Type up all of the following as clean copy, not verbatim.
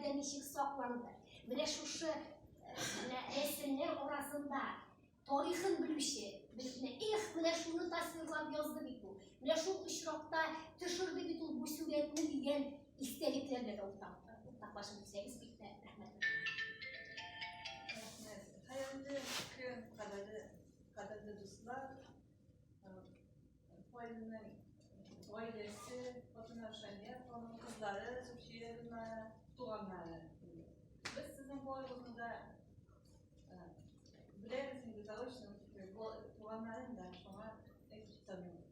nereden işik saklandı. Bile şu resimler orasında tarihin bilişi. Bile şunu tasvirlap yazdı bitu. Bile şu işrakta düşürdü bitu bu suretini diyen isteliklerle de ortaklaşım deseniz bitti. Hayalde kadarda dostlar, Poya'nın ailesi, Fatma Şenyer, onun kızları, Zülfiye'nin doğanları. Biz sizin bu arasında bilersiniz, tanıştınız, bu doğanlarından sonra ekip tanıyoruz.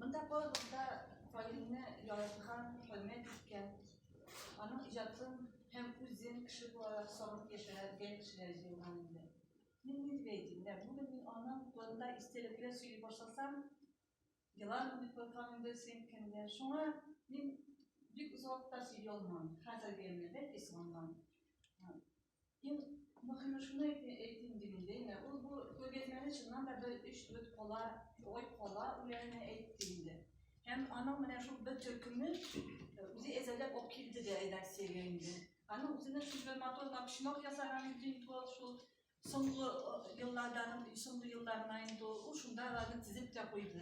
Bunda bu arada Poya'nın yaratılan hürmet etken, onun icatın hem uzun kişi bu arada sorun yaşayan kişiler ziyanında. Ben bilmeydim de bugün onun doğanda istelikler söyleyip başlasam yılan bir programında senkenler. Sonra ben büyük uzakta söylüyorum. Hazır gelmedi belki sonradan. Ben bakın şunu eğitim dilinde. Bu gezmenin içinden de böyle 3-4 kola, oy kola üzerine eğitimdi. Hem anam bana şu bir türkümü bizi ezelep okildi de redaksiye geldi. Anam üzerine şu bölmatör kapışmak yasaran bir şu sonlu yıllardan indi o şunda razı çizip de koydu.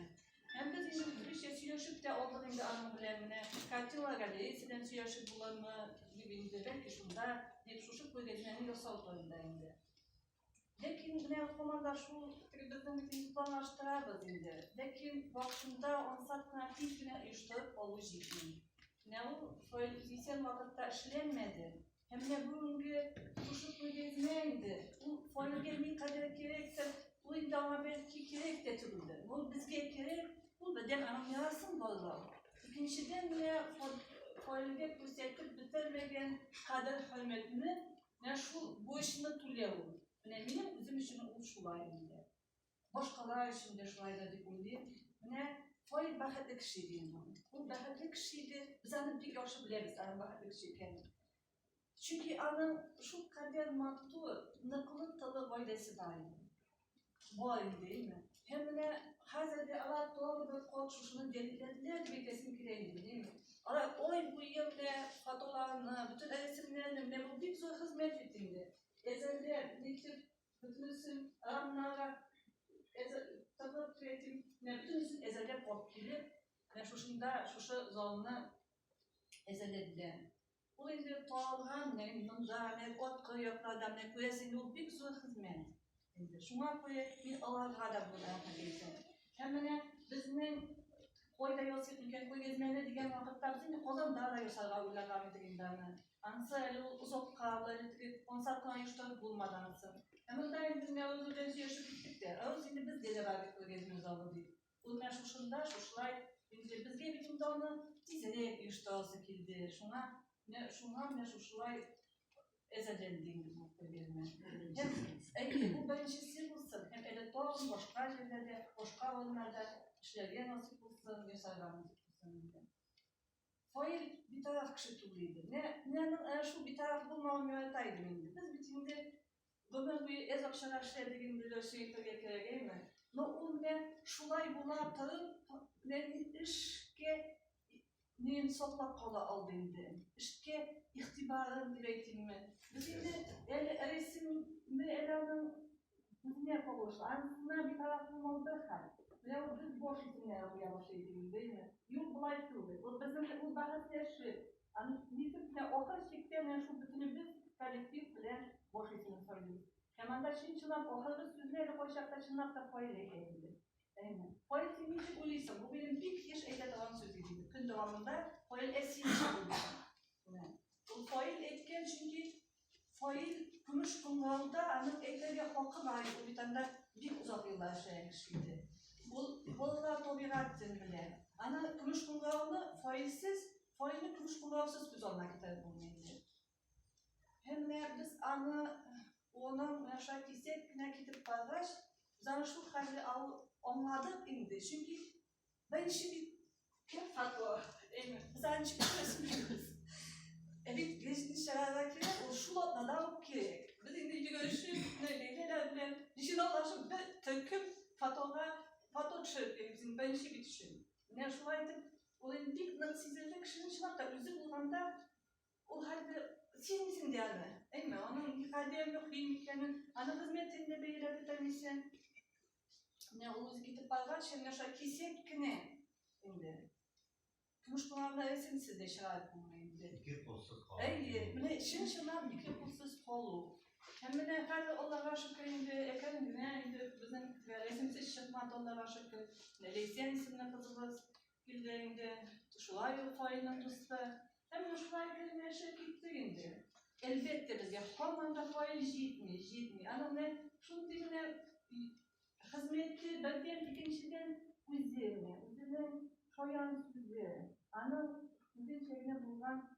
Hem de şimdi bir şey siyasıp da olduğunda anam bilemine kaçılar geldi. Sizden siyasıp bulanma gibi de belki şunda hep şu koyduğunu yasaldığında. Lakin ne yapmamda şu bizim planlaştırabiliriz indi. Lakin vaktinde onsat kreatifine uyuşturup olacak. Ne o fiziksel vakitte işlenmedi. Hem de bugünkü kuşluk gezmeydi. Bu faaliyet ne kadar gerekse bu iddia belki gerek de türlü. Bu bizge gerek, bu beden anlamıyorsun vallahi. İkinciden ne faaliyet gösterip bitirmegen kadar hürmetini ne şu bu işini tuluyor. Ne benim bizim için uçulaydı. Başkalar için de şulaydı diye. Ne faaliyet bahatlı kişi değil bu. Bu bahatlı kişiydi. Biz anı bir yaşlı biliriz anı bahatlı kişiyken. Çünkü anın şu kadar maktu naklı talı vaydesi daim. Bu ayrı değil mi? Hem de hazırda Allah doğru bir korkuşunu delillediler de kesin kireydi değil mi? Allah oy bu yılda fatolarını, bütün resimlerini ne bu bir güzel hizmet ettiğinde. Ezelde nitip bütünüsün aramlara tabi kreatif ne bütünüsün ezelde korkili ne şuşunda şuşu zorunu ezelediler. Bu indi tağlan ne nunda ne ot kıyıklardan ne kuyasın o bir güzel hizmet. Şuna koyup bir Allah'a da burada gelsin. Hemen bizim koyda yolculuk koy gezmeye diyen vakitte bizim kozan daha da yaşarlar ulaşan edildiğinden. Ansa ele uzak kavgaları konsert konuştuğu bulmadansı. Hemen daha biz ne olduğunu yaşayıp gittik de. Ama şimdi biz de beraber koy gezmiyoruz aldı. Bunlar şuşunda şuşlar bizge bizim de onu dizine iştahı kildi. Şuna ne şuşlar ezelendiğimiz bu gezme. Hem bu birincisi olsun. Hem elektorum başka yerlerde, başka oyunlarda işlerine nasip olsun, yaşarlar nasip olsun. Fail bir taraf kişi tuğluydu. Ne şu bir taraf bulmam yönetaydı mıydı? Biz bitimde bugün bir ez akşamlar işlediğim bir şey tabii ki mi? No o ne şulay buna tarıp ne işke neyin sotlak kola aldığında, işke ihtibarın direğitimi. Biz şimdi resmi elanın ne yapabiliriz? Aslında bir tarafın olduğu hal. Ve o biz boş isimler yapıyoruz değil mi? Yıl bulay kıldı. O bizim bu bahas yaşı. Nitip ne okul şekilde şu bütünü biz kolektif bilen boş isim söylüyoruz. Hemen de şimdi çınar okulu süzmeyle koşakta çınar da faile geldi. Fail kimisi uyuysa, bu benim bir iş eyle devam sözüydü. Gün devamında fail esiyle uyuysa. Bu fail etken çünkü fail gümüş kumralda anlık eklerge halkı dahi o bir tane bir uzak yıllar şeydi. Bu da tabiattın bile. Ana gümüş kumralını failsiz, failini gümüş kumralsız biz olmak istedim bulmaydı. Hem de biz anı onun yaşayıp istek ne gidip barış, zaten şu hali anladık indi. Çünkü ben şimdi hep farklı. Biz aynı çıkıyoruz. Evet, geçtiği şehirdekiler o şulatla da o gerek. Biz şimdi görüşürüz, neler düşün Allah'ım bir takım fotoğraf, fotoğraf bizim ben şimdi düşün. Ne şulaydı, O bik natsizlerle kişinin şunakta üzü bulganda o halde sevmisin diyalme. Emme onun ifadem yok bilmeklerin ana hizmetinde beyler demişsin. Ne o gidip balgan şimdi şu kisek kine indi. Kumuş bunlarla esensiz de şahit bulmayındı. İki kolsuz kaldı. Ey, şimdi şunlar bir kepulsuz kolu. Hem de her Allah'a şükür indi, eken güne indi bizim esensiz şıkmat Allah'a şükür. Leysen isimle kızımız bildiğinde şulay fayının tustu. Hem de şulay kelime şey gitti indi. Elbette biz ya hamanda fayil jitmi. Ama ne şunun dibine hizmeti bedden ikinciden üzerine koyan sözü. Ana bizim şeyine bulunan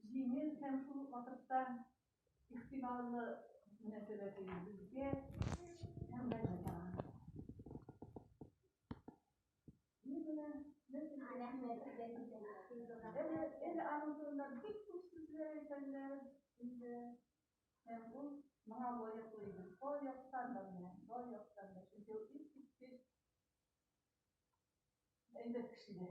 zihnin hem şu vakıfta ihtimalı münasebeti bizge hem de mekan. Evet, anlatımda bir sözleri sende bizde hem bu bana boya koydu. O yoktan da ne? O yoktan da. Çünkü o ilk elbet kişide.